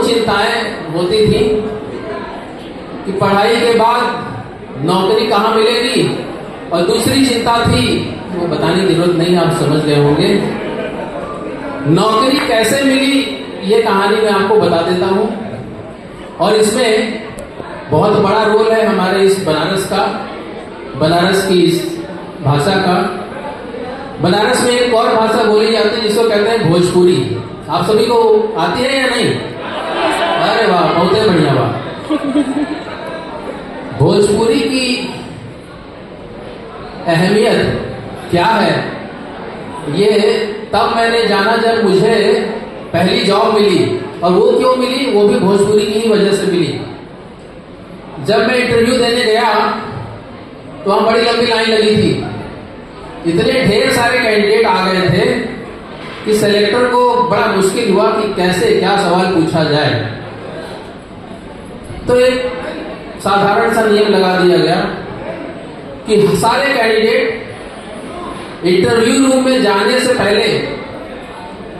चिंताएं होती थी कि पढ़ाई के बाद नौकरी कहाँ मिलेगी, और दूसरी चिंता थी, वो बताने की जरूरत नहीं, आप समझ गए होंगे, नौकरी कैसे मिली। ये कहानी मैं आपको बता देता हूं, और इसमें बहुत बड़ा रोल है हमारे इस बनारस का, बनारस की इस भाषा का। बनारस में एक और भाषा बोली जाती है जिसको कहते हैं भोजपुरी। आप सभी को आती है या नहीं? अरे वाह, बहुत बढ़िया, वाह। भोजपुरी की अहमियत क्या है, ये तब मैंने जाना जब मुझे पहली जॉब मिली। और वो क्यों मिली? वो भी भोजपुरी की ही वजह से मिली। जब मैं इंटरव्यू देने गया तो वहां बड़ी लंबी लाइन लगी थी, इतने ढेर सारे कैंडिडेट आ गए थे कि सेलेक्टर को बड़ा मुश्किल हुआ कि कैसे क्या सवाल पूछा जाए। तो एक साधारण सा नियम लगा दिया गया कि सारे कैंडिडेट इंटरव्यू रूम में जाने से पहले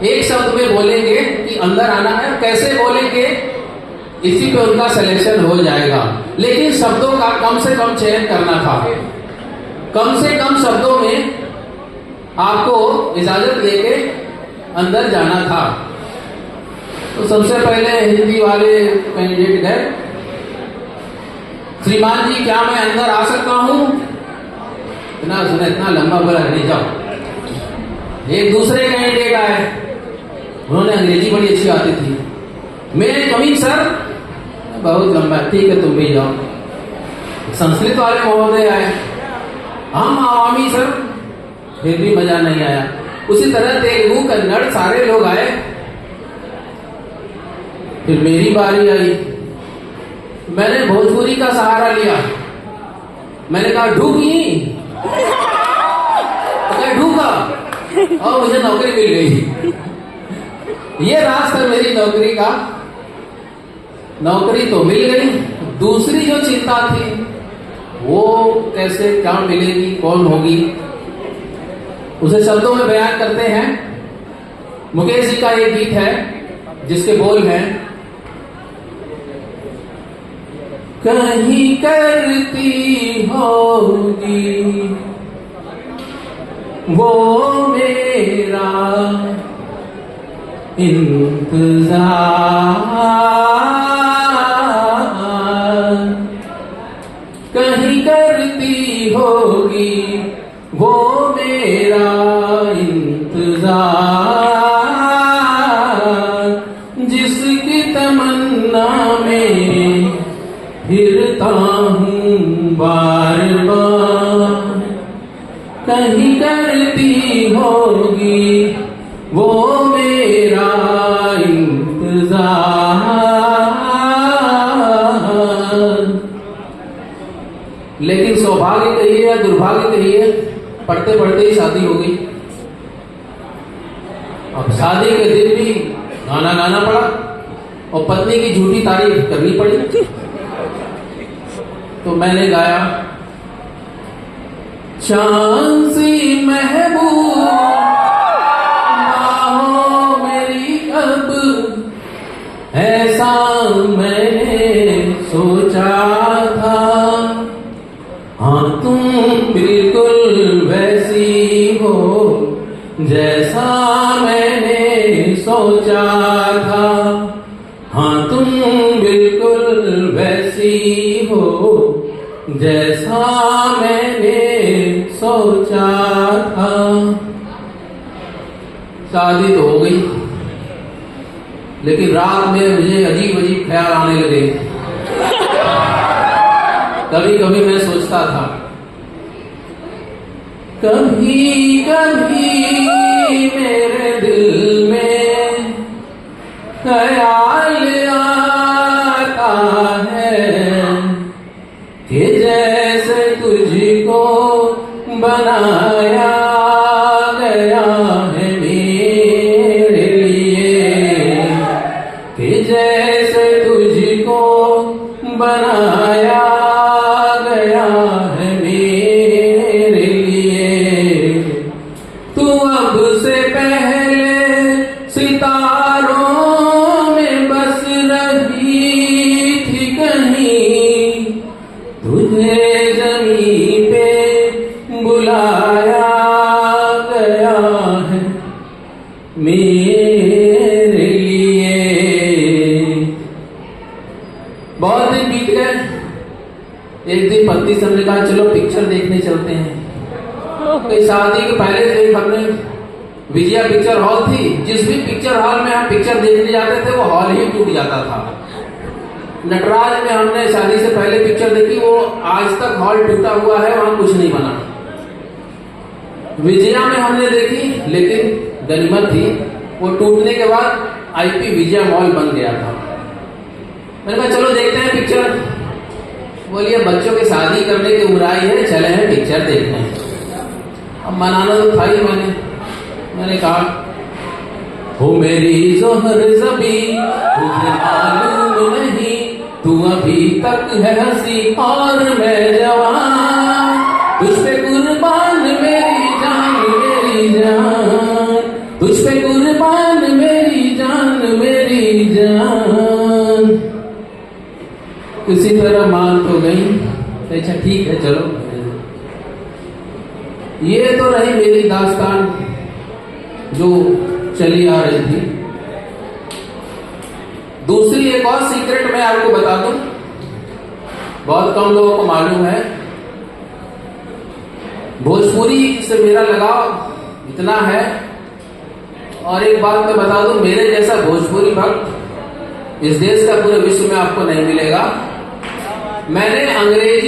एक शब्द में बोलेंगे कि अंदर आना है। कैसे बोलेंगे, इसी पे उनका सिलेक्शन हो जाएगा। लेकिन शब्दों का कम से कम चयन करना था, कम से कम शब्दों में आपको इजाजत लेके अंदर जाना था। तो सबसे पहले हिंदी वाले कैंडिडेट गए, श्रीमान जी क्या मैं अंदर आ सकता हूं? इतना सुना, इतना लंबा बोला, नहीं जाओ। एक दूसरे कैंडिडेट आए, उन्होंने अंग्रेजी बड़ी अच्छी आती थी, मैं कमिंग सर, बहुत लंबा, ठीक है तुम भी जाओ। संस्कृत वाले महोदय आए, हम आवामी सर, फिर भी मजा नहीं आया। उसी तरह तेलुगु कन्नड़ सारे लोग आए। फिर मेरी बारी आई, मैंने भोजपुरी का सहारा लिया। मैंने कहा ढूकी, तो क्या ढूका, और मुझे नौकरी मिल गई। ये राज था मेरी नौकरी का। नौकरी तो मिल गई, दूसरी जो चिंता थी वो कैसे क्या मिलेगी, कौन होगी, उसे शब्दों में बयान करते हैं। मुकेश जी का एक गीत है जिसके बोल हैं, कहीं करती होगी वो मेरा इंतजार, कहीं करती होगी वो मेरा इंतजार, जिसकी तमन्ना में फिरता हूँ बार बार, कहीं करती होगी वो मेरा इंतजार। लेकिन सौभाग्य कहिए या दुर्भाग्य कहिए, पढ़ते पढ़ते ही शादी हो गई। अब शादी के दिन भी गाना गाना पड़ा और पत्नी की झूठी तारीफ करनी पड़ी। तो मैंने गाया, चांद सी महबूब बाहों मेरी अब, ऐसा मैंने सोचा था, हाँ तुम बिल्कुल वैसी हो जैसा मैंने सोचा था, हाँ तुम बिल्कुल वैसी हो जैसा मैंने सोचा था। शादी तो हो गई, लेकिन रात में मुझे अजीब अजीब ख्याल आने लगे। कभी कभी मैं सोचता था, कभी कभी मेरे दिल में ख्याल आता है कि जैसे तुझको बनाया गया है मेरे लिए, कि जैसे तुझको बनाया गया है मेरे लिए, तू अब से पहले सितारों में बस मेरी पत्नी से हमने कहा चलो पिक्चर देखने चलते हैं। तो शादी के पहले से हमने विजया पिक्चर हॉल थी, जिस भी पिक्चर हॉल में हम पिक्चर देखने जाते थे वो हॉल ही टूट जाता था। नटराज में हमने शादी से पहले पिक्चर देखी, वो आज तक हॉल टूटा हुआ है, वहां कुछ नहीं बना। विजया में हमने देखी, लेकिन गनीमत थी वो टूटने के बाद आईपी विजया मॉल बन गया था। मैंने कहा चलो देखते हैं पिक्चर। बोलिए बच्चों की शादी करने की उम्र आई है, चले हैं पिक्चर देखते हैं। अब मनाना तो था ही। मैंने कहा हो मेरी जोहर ज़बी तुझे मालूम नहीं, तू अभी तक है हंसी और मैं जवान, तुझ पे कुर्बान मेरी जान मेरी जान, तुझ पे कुर्बान मेरी जान मेरी जान। किसी तरह मान तो गई, अच्छा ठीक है चलो। ये तो रही मेरी दास्तान जो चली आ रही थी। दूसरी एक और सीक्रेट मैं आपको बता दूं, बहुत कम लोगों को मालूम है। भोजपुरी से मेरा लगाव इतना है, और एक बात मैं बता दूं, मेरे जैसा भोजपुरी भक्त इस देश का पूरे विश्व में आपको नहीं मिलेगा। मैंने अंग्रेजी